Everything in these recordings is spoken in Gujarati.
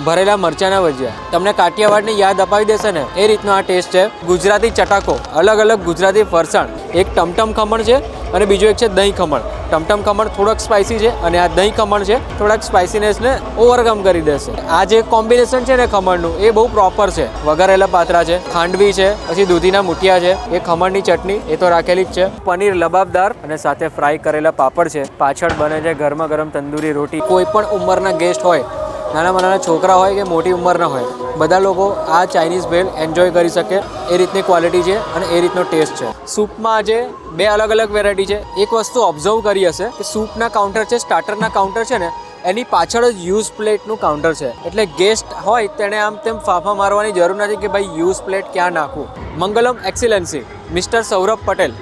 ભરેલા મરચાના ભજીયા તમને કાઠિયાવાડની યાદ અપાવી દેશે ને એ રીતનો આ ટેસ્ટ છે. ગુજરાતી ચટાકો, અલગ અલગ ગુજરાતી ફરસાણ. એક ટમટમ ખમણ છે અને બીજું એક છે દહીં ખમણ. ટમટમ ખમણ થોડોક સ્પાઇસી છે અને આ દહીં ખમણ છે થોડાક સ્પાઇસીનેસને ઓવરકમ કરી દેશે. આ જે કોમ્બિનેશન છે ને ખમણનું એ બહુ પ્રોપર છે. વઘારેલા પાત્રા છે, ખાંડવી છે, પછી દૂધીના મુઠિયા છે, એ ખમણની ચટણી એ તો રાખેલી જ છે, પનીર લબાબદાર અને સાથે ફ્રાય કરેલા પાપડ છે. પાછળ બને છે ગરમા ગરમ તંદૂરી રોટી. કોઈ પણ ઉંમરના ગેસ્ટ હોય, નાના નાના છોકરા હોય કે મોટી ઉંમરના હોય, બધા લોકો આ ચાઇનીઝ ભેળ એન્જોય કરી શકે એ રીતની ક્વોલિટી છે અને એ રીતનો ટેસ્ટ છે. સૂપમાં આજે બે અલગ અલગ વેરાયટી છે. એક વસ્તુ ઓબ્ઝર્વ કરી હશે કે સૂપના કાઉન્ટર છે, સ્ટાર્ટરના કાઉન્ટર છે ને એની પાછળ જ યુઝ પ્લેટનું કાઉન્ટર છે. એટલે ગેસ્ટ હોય તેણે આમ તેમ ફાંફા મારવાની જરૂર નથી કે ભાઈ યુઝ પ્લેટ ક્યાં નાખવું. મંગલમ એક્સિલન્સી મિસ્ટર સૌરભ પટેલ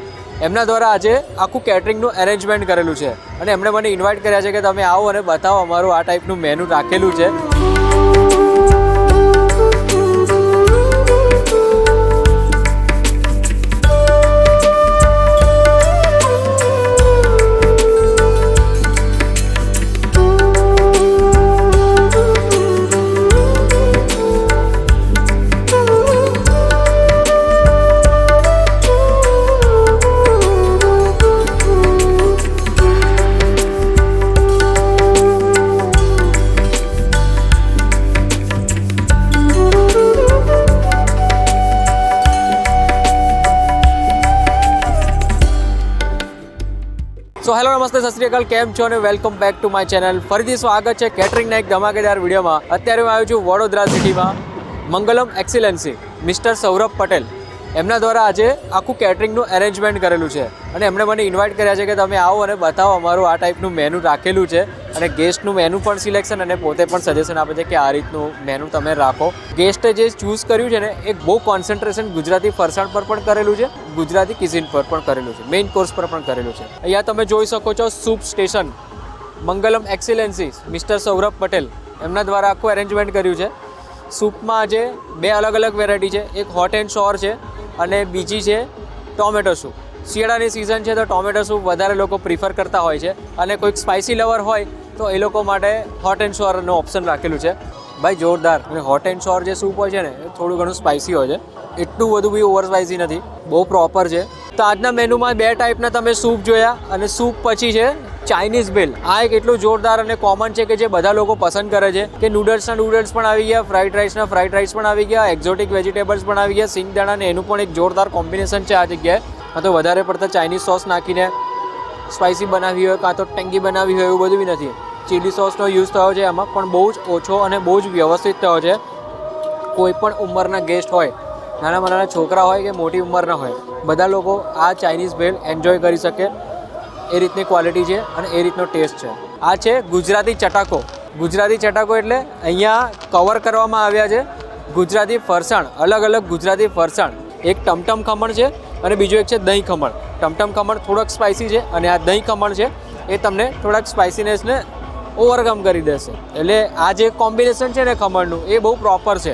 એમના દ્વારા આજે આખું કેટરિંગનું અરેન્જમેન્ટ કરેલું છે અને એમણે મને ઇન્વાઇટ કર્યા છે કે તમે આવો અને બતાવો અમારું આ ટાઈપનું મેનુ રાખેલું છે. સો હેલો નમસ્તે સત શ્રી અકાલ, કેમ છો અને welcome back to my channel. ફરીથી સ્વાગત છે કેટરિંગના એક ધમાકેદાર વિડીયોમાં. અત્યારે હું આવ્યો છું વડોદરા સિટીમાં. મંગલમ એક્સિલન્સી મિસ્ટર સૌરભ પટેલ એમના દ્વારા આજે આખું કેટરિંગનું અરેન્જમેન્ટ કરેલું છે અને એમણે મને ઇન્વાઇટ કર્યા છે કે તમે આવો અને બતાવો અમારું આ ટાઈપનું મેનુ રાખેલું છે. અને ગેસ્ટનું મેનુ પણ સિલેક્શન અને પોતે પણ સજેશન આપે છે કે આ રીતનું મેનુ તમે રાખો. ગેસ્ટે જે ચૂઝ કર્યું છે ને એ બહુ કોન્સન્ટ્રેશન ગુજરાતી ફરસાણ પર પણ કરેલું છે, ગુજરાતી કિઝિન પર પણ કરેલું છે, મેઇન કોર્સ પર પણ કરેલું છે. અહીંયા તમે જોઈ શકો છો soup station. Mangalam excellency mister Saurabh Patel એમના દ્વારા આખું અરેન્જમેન્ટ કર્યું છે. સૂપમાં આજે બે અલગ અલગ વેરાયટી છે. એક હોટ એન્ડ શોર છે અને બીજી છે ટોમેટો સૂપ. શિયાળાની સિઝન છે તો ટોમેટો સૂપ વધારે લોકો પ્રિફર કરતા હોય છે અને કોઈક સ્પાઇસી લવર હોય તો એ લોકો માટે હોટ એન્ડ શોરનો ઓપ્શન રાખેલું છે. ભાઈ જોરદાર. અને હોટ એન્ડ શોર જે સૂપ હોય છે ને એ થોડું ઘણું સ્પાઇસી હોય છે, એટલું બધું બી ઓવર સ્પાઇસી નથી, બહુ પ્રોપર છે. તો આજના મેનુમાં બે ટાઈપના તમે સૂપ જોયા અને સૂપ પછી છે ચાઇનીઝ ભેલ. આ એક એટલું જોરદાર અને કોમન છે કે જે બધા લોકો પસંદ કરે છે કે નૂડલ્સના નૂડલ્સ પણ આવી ગયા, ફ્રાઈડ રાઈસના ફ્રાઈડ રાઈસ પણ આવી ગયા, એક્ઝોટિક વેજીટેબલ્સ પણ આવી ગયા, સિંગદાણા ને એનું પણ એક જોરદાર કોમ્બિનેશન છે આ જગ્યાએ. કાં તો વધારે પડતા ચાઇનીઝ સોસ નાખીને સ્પાઇસી બનાવી હોય, કાં તો ટેંગી બનાવી હોય, એવું બધું બી નથી. ચીલી સોસનો યુઝ થયો છે એમાં પણ બહુ જ ઓછો અને બહુ જ વ્યવસ્થિત થયો છે. કોઈ પણ ઉંમરના ગેસ્ટ હોય, નાના નાના છોકરા હોય કે મોટી ઉંમરના હોય, બધા લોકો આ ચાઇનીઝ ભેળ એન્જોય કરી શકે એ રીતની ક્વોલિટી છે અને એ રીતનો ટેસ્ટ છે. આ છે ગુજરાતી ચટાકો. ગુજરાતી ચટાકો એટલે અહીંયા કવર કરવામાં આવ્યા છે ગુજરાતી ફરસાણ, અલગ અલગ ગુજરાતી ફરસાણ. એક ટમટમ ખમણ છે અને બીજું એક છે દહીં ખમણ. ટમટમ ખમણ થોડોક સ્પાઇસી છે અને આ દહીં ખમણ છે એ તમને થોડાક સ્પાઇસીનેસને ઓવરકમ કરી દેશે. એટલે આ જે કોમ્બિનેશન છે ને ખમણનું એ બહુ પ્રોપર છે.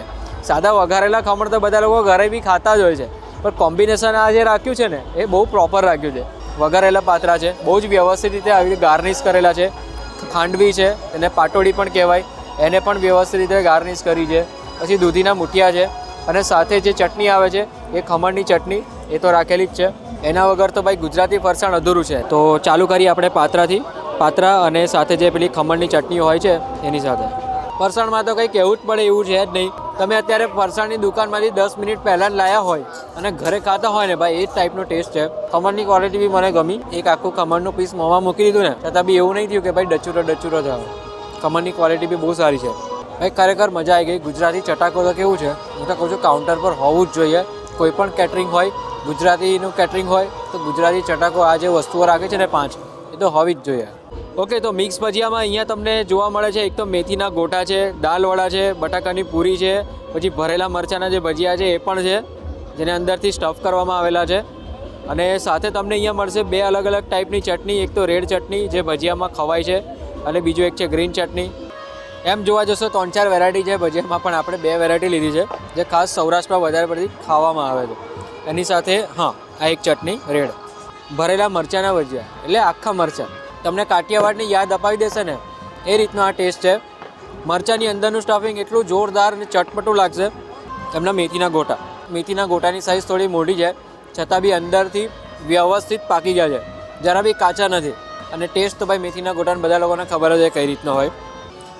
સાદા વઘારેલા ખમણ તો બધા લોકો ઘરે બી ખાતા જ હોય છે, પણ કોમ્બિનેશન આ જે રાખ્યું છે ને એ બહુ પ્રોપર રાખ્યું છે. વઘારેલા પાત્રા છે, બહુ જ વ્યવસ્થિત રીતે આવી રીતે ગાર્નિશ કરેલા છે. ખાંડવી છે, એને પાટોડી પણ કહેવાય, એને પણ વ્યવસ્થિત રીતે ગાર્નિશ કરી છે. પછી દૂધીના મુઠિયા છે અને સાથે જે ચટણી આવે છે એ ખમણની ચટણી એ તો રાખેલી જ છે. એના વગર તો ભાઈ ગુજરાતી ફરસાણ અધૂરું છે. તો ચાલુ કરીએ આપણે પાત્રા અને સાથે જે પેલી ખમણની ચટણી હોય છે એની સાથે. ફરસાણમાં તો કંઈ કહેવું જ પડે એવું છે જ નહીં. તમે અત્યારે ફરસાણની દુકાનમાંથી 10 મિનિટ પહેલાં જ લાવ્યા હોય અને ઘરે ખાતા હોય ને ભાઈ, એ જ ટાઈપનો ટેસ્ટ છે. ખમણની ક્વોલિટી બી મને ગમી. એક આખું ખમણનું પીસ મોંમાં મૂકી દીધું ને છતાં બી એવું નહીં થયું કે ભાઈ ડચુરો થયો. ખમણની ક્વોલિટી બી બહુ સારી છે ભાઈ, ખરેખર મજા આવી ગઈ. ગુજરાતી ચટાકો તો કેવું છે, હું તો કહું છું કાઉન્ટર પર હોવું જ જોઈએ. કોઈ પણ કેટરિંગ હોય, ગુજરાતીનું કેટરિંગ હોય તો ગુજરાતી ચટાકો આ જે વસ્તુઓ રાખે છે ને 5 એ તો હોવી જ જોઈએ. ઓકે, તો મિક્સ ભજીયામાં અહીંયા તમને જોવા મળે છે એક તો મેથીના ગોટા છે, દાલવડા છે, બટાકાની પૂરી છે, પછી ભરેલા મરચાંના જે ભજીયા છે એ પણ છે જેને અંદરથી સ્ટફ કરવામાં આવેલા છે. અને સાથે તમને અહીંયા મળશે બે અલગ અલગ ટાઈપની ચટણી. એક તો રેડ ચટણી જે ભજીયામાં ખવાય છે અને બીજું એક છે ગ્રીન ચટણી. એમ જોવા જશો 3-4 વેરાયટી છે ભજીયામાં, પણ આપણે 2 વેરાયટી લીધી છે જે ખાસ સૌરાષ્ટ્રમાં વધારે પડતી ખાવામાં આવે છે. એની સાથે આ એક ચટણી રેડ. ભરેલા મરચાંના ભજીયા એટલે આખા મરચાં તમને કાઠિયાવાડની યાદ અપાવી દેશે ને એ રીતનો આ ટેસ્ટ છે. મરચાંની અંદરનું સ્ટફિંગ એટલું જોરદાર અને ચટપટું લાગશે. એમના મેથીના ગોટાની સાઇઝ થોડી મોટી છે, છતાં બી અંદરથી વ્યવસ્થિત પાકી ગયા છે, જરા બી કાચા નથી. અને ટેસ્ટ તો ભાઈ મેથીના ગોટાને બધા લોકોને ખબર જ કઈ રીતનો હોય.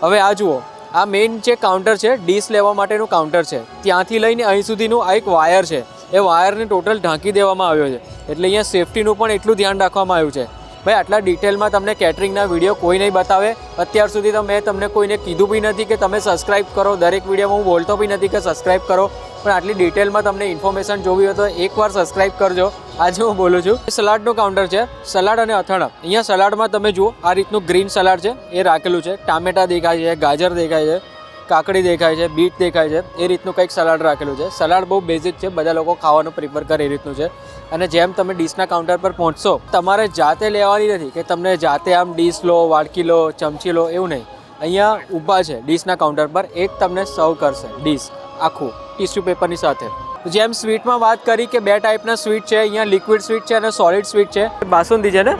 હવે આ જુઓ, આ મેઇન જે કાઉન્ટર છે, ડીશ લેવા માટેનું કાઉન્ટર છે. ત્યાંથી લઈને અહીં સુધીનું આ એક વાયર છે, એ વાયરને ટોટલ ઢાંકી દેવામાં આવ્યો છે. એટલે અહીંયા સેફટીનું પણ એટલું ધ્યાન રાખવામાં આવ્યું છે. ભાઈ આટલા ડિટેલમાં તમને કેટરિંગના વિડીયો કોઈ નહીં બતાવે. અત્યાર સુધી તો મેં તમને કોઈને કીધું બી નથી કે તમે સબસ્ક્રાઇબ કરો. દરેક વિડીયોમાં હું બોલતો બી નથી કે સબસ્ક્રાઇબ કરો, પણ આટલી ડિટેલમાં તમને ઇન્ફોર્મેશન જોવી હોય તો એકવાર સબસ્ક્રાઇબ કરજો. આજે હું બોલું છું. સલાડનું કાઉન્ટર છે, સલાડ અને અથાણા. અહીંયા સલાડમાં તમે જુઓ આ રીતનું ગ્રીન સલાડ છે એ રાખેલું છે. ટામેટા દેખાય છે, ગાજર દેખાય છે, કાકડી દેખાય છે, બીટ દેખાય છે. એ રીતનું કંઈક સલાડ રાખેલું છે. સલાડ બહુ બેઝિક છે, બધા લોકો ખાવાનું પ્રિફર કરે એ રીતનું છે. અને જેમ તમે ડીશના કાઉન્ટર પર પહોંચશો, તમારે જાતે લેવાની નથી કે તમને જાતે આમ ડીશ લો, વાડકી લો, ચમચી લો, એવું નહીં. અહીંયા ઊભા છે ડીશના કાઉન્ટર પર, એક તમને સર્વ કરશે ડીશ આખું ટીશ્યુ પેપરની સાથે. જેમ સ્વીટમાં વાત કરી કે બે ટાઈપના સ્વીટ છે, અહીંયા લિક્વિડ સ્વીટ છે અને સોલિડ સ્વીટ છે. બાસુંદી છે ને,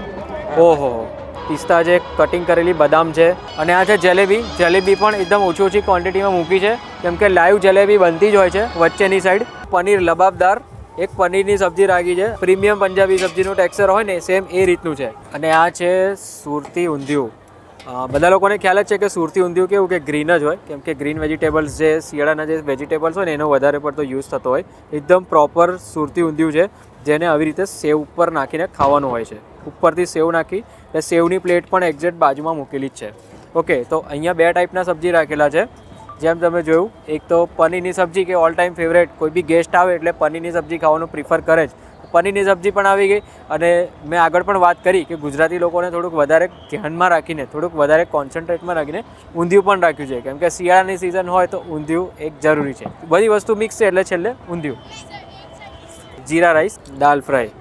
ઓહો, પિસ્તા છે, કટિંગ કરેલી બદામ છે. અને આ છે જલેબી. જલેબી પણ એકદમ ઓછી ક્વોન્ટિટીમાં મૂકી છે, કેમ કે લાઈવ જલેબી બનતી જ હોય છે. વચ્ચેની સાઈડ પનીર લબાબદાર, એક પનીરની સબ્જી રાખી છે. પ્રીમિયમ પંજાબી સબ્જીનું ટેક્સચર હોય ને સેમ એ રીતનું છે. અને આ છે સુરતી ઊંધિયું. બધા લોકોને ખ્યાલ જ છે કે સુરતી ઊંધિયું કેવું કે ગ્રીન જ હોય, કેમ કે ગ્રીન વેજીટેબલ્સ જે શિયાળાના જે વેજીટેબલ્સ હોય ને એનો વધારે પડતો યુઝ થતો હોય. એકદમ પ્રોપર સુરતી ઊંધિયું છે, જેને આવી રીતે સેવ ઉપર નાખીને ખાવાનું હોય છે. ઉપરથી સેવ નાખી એટલે સેવની પ્લેટ પણ એક્ઝેક્ટ બાજુમાં મૂકેલી જ છે. ઓકે, તો અહીંયા બે ટાઈપના સબ્જી રાખેલા છે. જેમ તમે જોયું, એક તો પનીરની સબ્જી કે ઓલ ટાઈમ ફેવરેટ, કોઈ બી ગેસ્ટ આવે એટલે પનીરની સબ્જી ખાવાનું પ્રિફર કરે જ. પનીરની સબ્જી પણ આવી ગઈ. અને મેં આગળ પણ વાત કરી કે ગુજરાતી લોકોને થોડુંક વધારે ધ્યાનમાં રાખીને, થોડુંક વધારે કોન્સન્ટ્રેટમાં રાખીને ઊંધિયું પણ રાખ્યું છે, કેમ કે શિયાળાની સિઝન હોય તો ઊંધિયું એક જરૂરી છે. બધી વસ્તુ મિક્સ છે એટલે છેલ્લે ઊંધિયું. જીરા રાઈસ, દાલ ફ્રાય.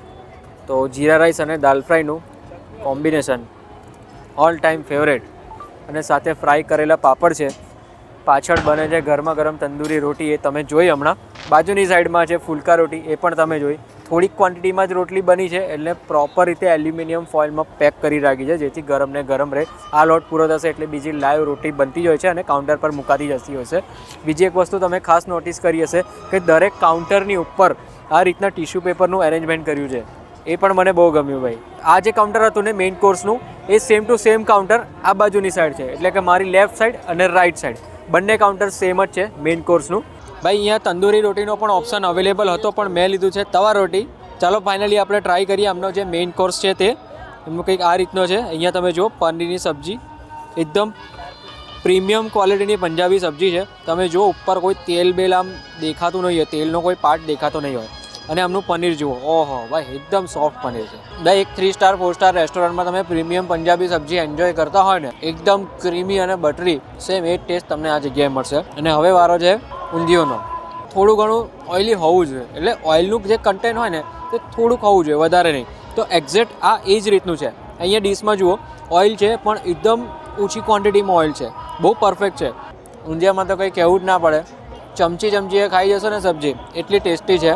તો જીરા રાઈસ અને દાલ ફ્રાયનું કોમ્બિનેશન ઓલ ટાઈમ ફેવરેટ. અને સાથે ફ્રાય કરેલા પાપડ છે. પાછળ બને છે ગરમા ગરમ તંદૂરી રોટી, એ તમે જોઈ હમણાં. બાજુની સાઈડમાં છે ફુલકા રોટી, એ પણ તમે જોઈ. થોડીક ક્વોન્ટિટીમાં જ રોટલી બની છે, એટલે પ્રોપર રીતે એલ્યુમિનિયમ ફોઇલમાં પેક કરી રાખી છે, જેથી ગરમ ને ગરમ રહે. આ લોટ પૂરો થશે એટલે બીજી લાઈવ રોટી બનતી જ હોય છે અને કાઉન્ટર પર મુકાતી જતી હોય છે. બીજી એક વસ્તુ તમે ખાસ નોટિસ કરી હશે કે દરેક કાઉન્ટરની ઉપર આ રીતના ટિશ્યુ પેપરનું એરેન્જમેન્ટ કર્યું છે. એ પણ મને બહુ ગમ્યું ભાઈ. આ જે કાઉન્ટર હતું ને મેઇન કોર્સનું, એ સેમ ટુ સેમ કાઉન્ટર આ બાજુની સાઈડ છે, એટલે કે મારી લેફ્ટ સાઈડ અને રાઈટ સાઈડ બંને કાઉન્ટર સેમ જ છે મેઇન કોર્સનું. ભાઈ અહીંયા તંદૂરી રોટીનો પણ ઓપ્શન અવેલેબલ હતો, પણ મેં લીધું છે તવા રોટી. ચાલો ફાઇનલી આપણે ટ્રાય કરીએ. આમનો જે મેઇન કોર્સ છે તે એમનો કંઈક આ રીતનો છે. અહીંયા તમે જુઓ પનીરની સબ્જી, એકદમ પ્રીમિયમ ક્વોલિટીની પંજાબી સબ્જી છે. તમે જુઓ ઉપર કોઈ તેલ બેલ આમ દેખાતું નહીં હોય, તેલનો કોઈ પાર્ટ દેખાતો નહીં હોય. અને આમનું પનીર જુઓ, ઓહો ભાઈ, એકદમ સોફ્ટ પનીર છે. ભાઈ એક 3 સ્ટાર 4 સ્ટાર રેસ્ટોરન્ટમાં તમે પ્રીમિયમ પંજાબી સબ્જી એન્જોય કરતા હોય ને, એકદમ ક્રીમી અને બટરી, સેમ એ જ ટેસ્ટ તમને આ જગ્યાએ મળશે. અને હવે વારો છે ઊંધિયોનો. થોડું ઘણું ઓઇલી હોવું જોઈએ, એટલે ઓઇલનું જે કન્ટેન્ટ હોય ને તે થોડુંક હોવું જોઈએ, વધારે નહીં. તો એક્ઝેક્ટ આ એ જ રીતનું છે. અહીંયા ડીશમાં જુઓ ઓઇલ છે, પણ એકદમ ઓછી ક્વોન્ટિટીમાં ઓઇલ છે. બહુ પરફેક્ટ છે. ઊંધિયામાં તો કંઈ કહેવું જ ના પડે. ચમચીએ ખાઈ જશો ને સબ્જી, એટલી ટેસ્ટી છે.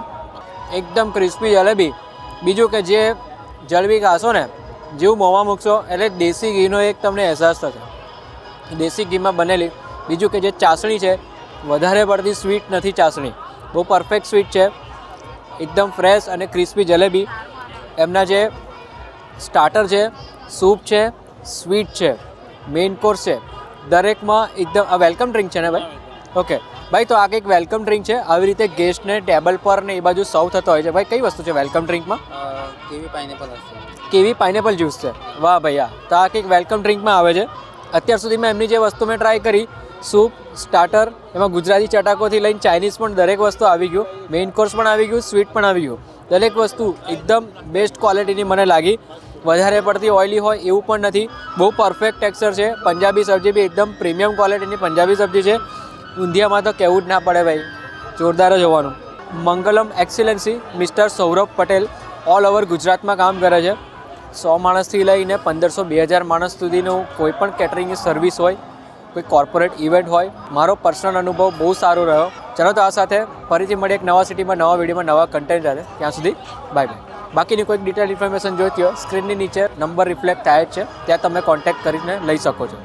એકદમ ક્રિસ્પી જલેબી. બીજું કે જે જલેબી ખાશો ને, જેવું મોંમાં મૂકશો એટલે દેશી ઘીનો એક તમને અહેસાસ થશે, દેશી ઘીમાં બનેલી. બીજું કે જે ચાસણી છે, વધારે પડતી સ્વીટ નથી ચાસણી, બહુ પરફેક્ટ સ્વીટ છે. એકદમ ફ્રેશ અને ક્રિસ્પી જલેબી. એમના જે સ્ટાર્ટર છે, સૂપ છે, સ્વીટ છે, મેઇન કોર્સ છે, દરેકમાં એકદમ. આ વેલકમ ડ્રિંક છે ને ભાઈ? ઓકે ભાઈ, તો આ કંઈક વેલકમ ડ્રિંક છે. આવી રીતે ગેસ્ટને ટેબલ પર ને એ બાજુ સર્વ થતો હોય છે. ભાઈ કઈ વસ્તુ છે વેલકમ ડ્રિંકમાં? કેવી પાઇનેપલ જ્યુસ છે. વાહ ભાઈ, આ તો આ કંઈક વેલકમ ડ્રિંકમાં આવે છે. અત્યાર સુધીમાં એમની જે વસ્તુ મેં ટ્રાય કરી, સૂપ, સ્ટાર્ટર, એમાં ગુજરાતી ચટાકોથી લઈને ચાઇનીઝ પણ દરેક વસ્તુ આવી ગયું. મેઇન કોર્સ પણ આવી ગયું, સ્વીટ પણ આવી ગયું. દરેક વસ્તુ એકદમ બેસ્ટ ક્વોલિટીની મને લાગી. વધારે પડતી ઓઇલી હોય એવું પણ નથી. બહુ પરફેક્ટ ટેક્સચર છે. પંજાબી સબ્જી બી એકદમ પ્રીમિયમ ક્વોલિટીની પંજાબી સબ્જી છે. ઊંધિયામાં તો કહેવું જ ના પડે ભાઈ, જોરદાર જ હોવાનું. Mangalam excellency mister Saurabh Patel all over ગુજરાતમાં કામ કરે છે. 100 માણસથી લઈને 1500-2000 માણસ સુધીનું કોઈ પણ કેટરિંગની સર્વિસ હોય, કોઈ કોર્પોરેટ ઇવેન્ટ હોય. મારો પર્સનલ અનુભવ બહુ સારો રહ્યો. ચાલો તો આ સાથે ફરીથી મળીએ એક નવા સિટીમાં, નવા વિડીયોમાં, નવા કન્ટેન્ટ સાથે. ત્યાં સુધી બાય બાય. બાકીની કોઈક ડિટેલ ઇન્ફોર્મેશન જોઈતી હોય, સ્ક્રીનની નીચે નંબર રિફ્લેક્ટ થાય જ છે, ત્યાં તમે કોન્ટેક્ટ કરીને લઈ શકો છો.